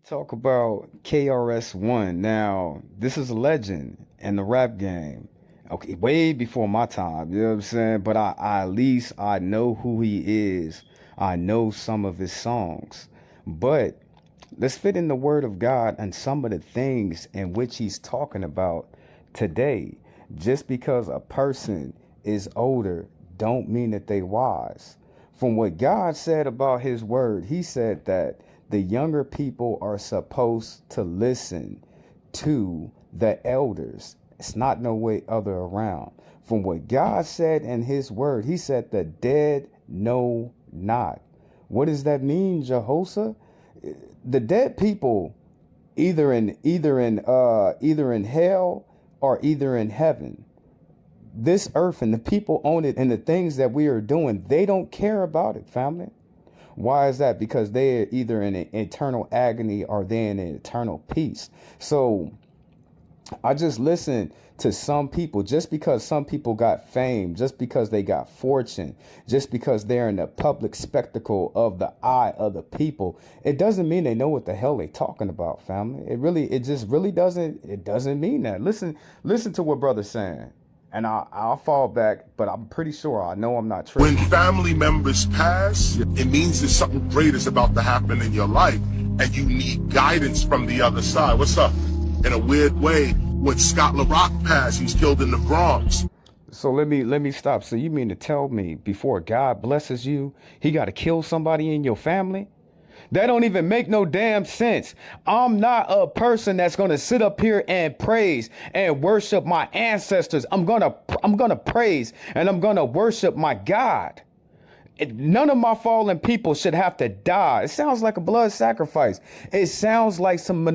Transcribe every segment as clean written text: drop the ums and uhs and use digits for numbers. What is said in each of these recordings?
Talk about KRS-One. Now, this is a legend in the rap game. Okay, way before my time, you know what I'm saying? But I at least I know who he is. I know some of his songs. But let's fit in the word of God and some of the things in which he's talking about today. Just because a person is older don't mean that they wise. From what God said about his word, he said that the younger people are supposed to listen to the elders. It's not no way other around. From what God said in his word, he said the dead know not. What does that mean, Jehoshaphat? The dead people either in hell or either in heaven. This earth and the people on it and the things that we are doing, they don't care about it, family. Why is that? Because they're either in an eternal agony or they're in an eternal peace. So I just listen to some people. Just because some people got fame, just because they got fortune, just because they're in the public spectacle of the eye of the people, it doesn't mean they know what the hell they talking about, family. It just really doesn't mean that. Listen to what brother's saying. And I'll fall back, but I'm pretty sure I know I'm not When tripping. family members pass, it means that something great is about to happen in your life, and you need guidance from the other side. What's up? In a weird way, when Scott LaRock passed, he was killed in the Bronx. So let me stop. So you mean to tell me before God blesses you, he got to kill somebody in your family? That don't even make no damn sense. I'm not a person that's going to sit up here and praise and worship my ancestors. I'm going to praise and I'm going to worship my God. None of my fallen people should have to die. It sounds like a blood sacrifice. It sounds like some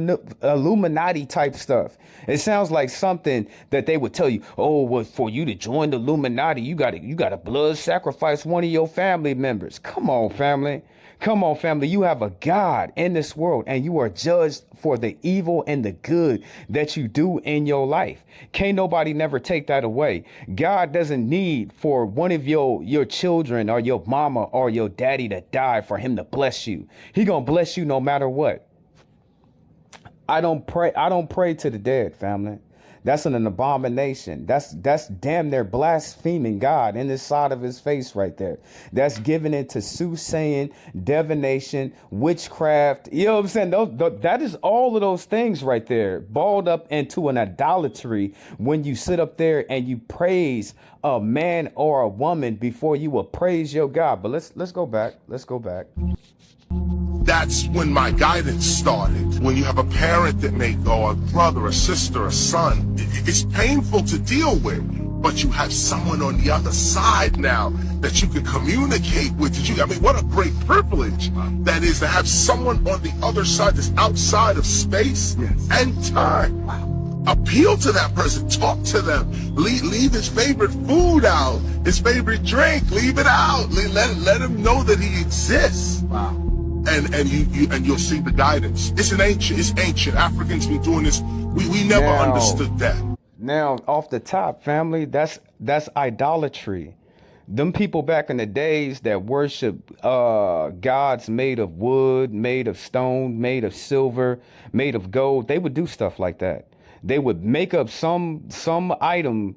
Illuminati type stuff. It sounds like something that they would tell you, oh, well, for you to join the Illuminati, you got to blood sacrifice one of your family members. Come on, family. Come on, family. You have a God in this world and you are judged for the evil and the good that you do in your life. Can't nobody never take that away. God doesn't need for one of your children or your mama or your daddy to die for him to bless you. He gonna bless you no matter what. I don't pray to the dead, family. That's an abomination. That's damn near blaspheming God in the side of his face right there. That's giving into soothsaying, divination, witchcraft. You know what I'm saying? That is all of those things right there, balled up into an idolatry when you sit up there and you praise a man or a woman before you will praise your God. But let's go back. Let's go back. That's when my guidance started. When you have a parent that may go, a brother, a sister, a son, it's painful to deal with. But you have someone on the other side now that you can communicate with. I mean, what a great privilege that is to have someone on the other side that's outside of space and time. Appeal to that person, talk to them, leave his favorite food out, his favorite drink, leave it out. Let him know that he exists. Wow. And you'll see the guidance. It's ancient. Africans been doing this. We never understood that. Now, off the top, family, that's idolatry. Them people back in the days that worship gods made of wood, made of stone, made of silver, made of gold, they would do stuff like that. They would make up some idol,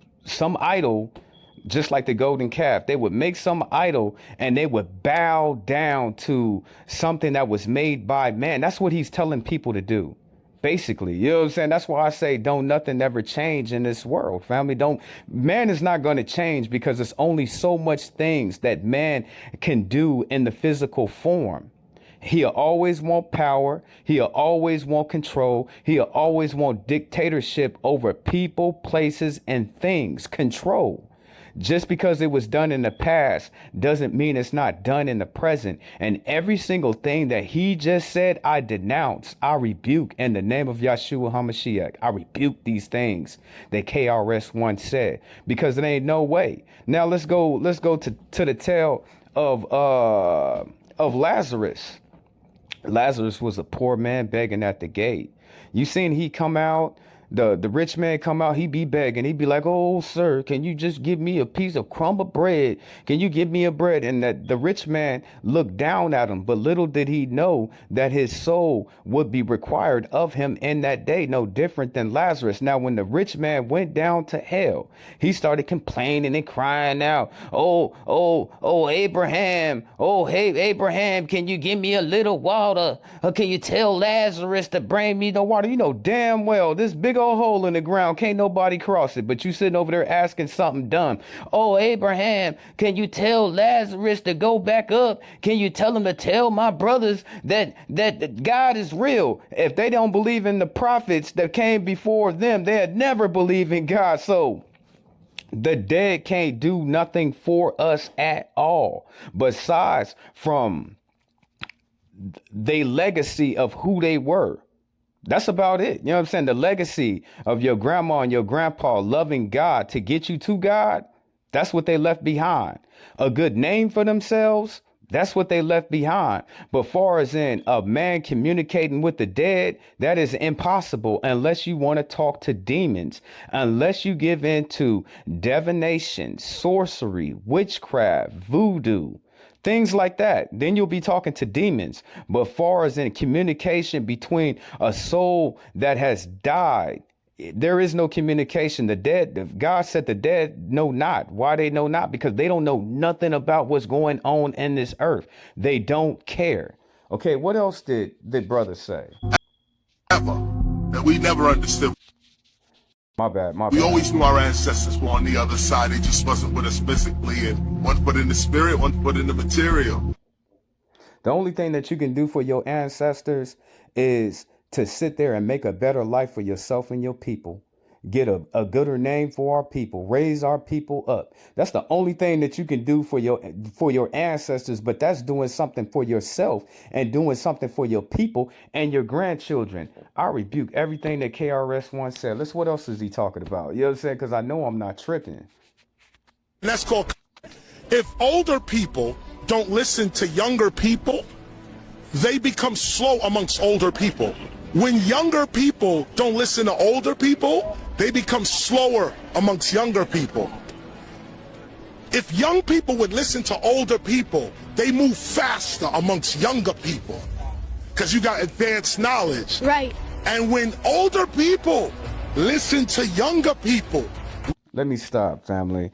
just like the golden calf. They would make some idol and they would bow down to something that was made by man. That's what he's telling people to do. Basically, you know what I'm saying? That's why I say don't nothing ever change in this world, family. Man is not going to change because there's only so much things that man can do in the physical form. He'll always want power. He'll always want control. He'll always want dictatorship over people, places, and things. Control. Just because it was done in the past doesn't mean it's not done in the present. And every single thing that he just said, I denounce, I rebuke in the name of Yahshua HaMashiach. I rebuke these things that KRS-One said because it ain't no way. Now let's go to the tale of Lazarus. Lazarus was a poor man begging at the gate. You seen he come out The rich man come out, he be begging. He be like, "Oh, sir, can you just give me a piece of crumb of bread? Can you give me a bread?" And that the rich man looked down at him, but little did he know that his soul would be required of him in that day, no different than Lazarus. Now, when the rich man went down to hell, he started complaining and crying out, "Oh, Abraham, oh, hey, Abraham, can you give me a little water? Or can you tell Lazarus to bring me the water?" You know damn well this big old hole in the ground, can't nobody cross it, but you sitting over there asking something dumb. "Oh, Abraham, can you tell Lazarus to go back up? Can you tell him to tell my brothers that God is real?" If they don't believe in the prophets that came before them, they'd never believe in God. So the dead can't do nothing for us at all, besides from the legacy of who they were. That's about it. You know what I'm saying? The legacy of your grandma and your grandpa loving God to get you to God. That's what they left behind. A good name for themselves. That's what they left behind. But far as in a man communicating with the dead, that is impossible unless you want to talk to demons, unless you give in to divination, sorcery, witchcraft, voodoo, things like that. Then you'll be talking to demons. But far as in communication between a soul that has died, there is no communication. The dead, God said the dead know not. Why they know not? Because they don't know nothing about what's going on in this earth. They don't care. Okay, what else did the brother say? Ever. That we never understood. My bad. We always knew our ancestors were on the other side. They just wasn't with us physically. And one foot in the spirit, one foot in the material. The only thing that you can do for your ancestors is to sit there and make a better life for yourself and your people. Get a gooder name for our people, raise our people up. That's the only thing that you can do for your ancestors, but that's doing something for yourself and doing something for your people and your grandchildren. I rebuke everything that KRS One said. Let's, what else is he talking about? You know what I'm saying? Because I know I'm not tripping. And that's called, if older people don't listen to younger people, they become slow amongst older people. When younger people don't listen to older people, they become slower amongst younger people. If young people would listen to older people, they move faster amongst younger people because you got advanced knowledge. Right. And when older people listen to younger people. Let me stop, family.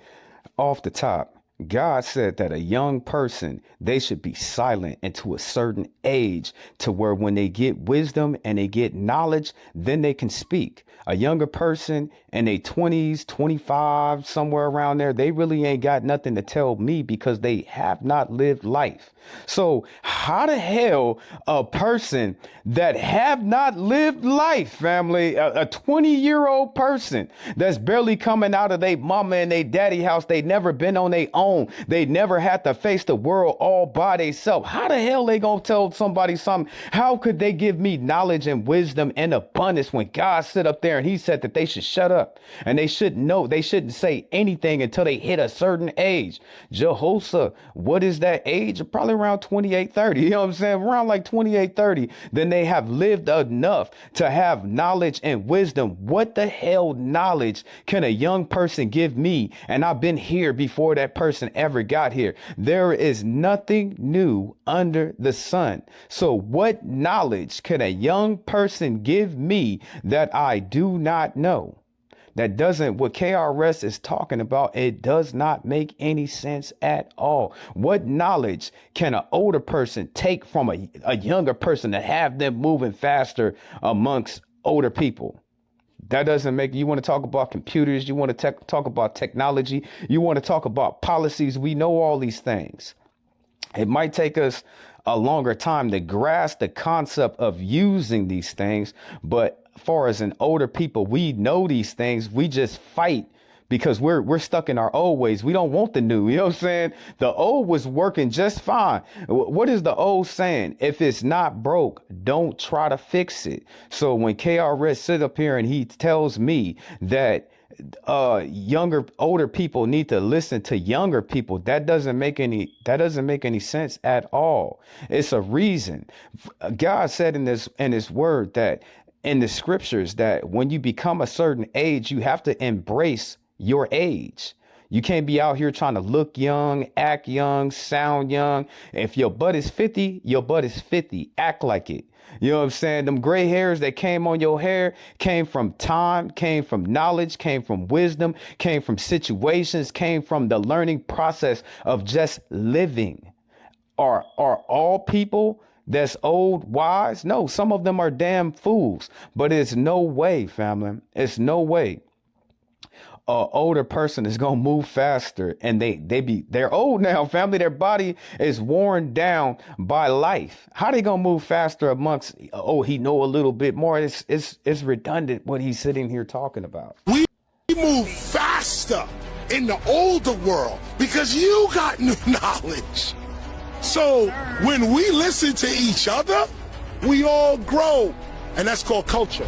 Off the top, God said that a young person, they should be silent until a certain age, to where when they get wisdom and they get knowledge, then they can speak. A younger person in their 20s, 25, somewhere around there, they really ain't got nothing to tell me because they have not lived life. So how the hell a person that have not lived life, family, a 20-year-old person that's barely coming out of their mama and their daddy house, they never been on their own, they never had to face the world all by themselves, how the hell they gonna tell somebody something? How could they give me knowledge and wisdom and abundance when God sit up there and he said that they should shut up and they shouldn't know, they shouldn't say anything until they hit a certain age? Jehoshaphat, what is that age? Probably around 28, 30. You know what I'm saying? Around like 28, 30. Then they have lived enough to have knowledge and wisdom. What the hell knowledge can a young person give me? And I've been here before that person ever got here. There is nothing new under the sun. So what knowledge can a young person give me that I do not know? That doesn't, what KRS is talking about, it does not make any sense at all. What knowledge can an older person take from a younger person to have them moving faster amongst older people? That doesn't make, you want to talk about computers, you want to talk about technology, you want to talk about policies. We know all these things. It might take us a longer time to grasp the concept of using these things, but far as an older people, we know these things. We just fight because we're stuck in our old ways. We don't want the new. You know what I'm saying? The old was working just fine. What is the old saying? If it's not broke, don't try to fix it. So when KRS sit up here and he tells me that older people need to listen to younger people, that doesn't make any sense at all. It's a reason. God said in his word that in the scriptures that when you become a certain age, you have to embrace your age. You can't be out here trying to look young, act young, sound young. If your butt is 50, your butt is 50. Act like it. You know what I'm saying? Them gray hairs that came on your hair came from time, came from knowledge, came from wisdom, came from situations, came from the learning process of just living. Are all people that's old wise? No, some of them are damn fools. But it's no way, family. It's no way a older person is gonna move faster, and they're old now, family. Their body is worn down by life. How they gonna move faster amongst? Oh, he know a little bit more. It's redundant what he's sitting here talking about. We move faster in the older world because you got new knowledge. So when we listen to each other, we all grow, and that's called culture.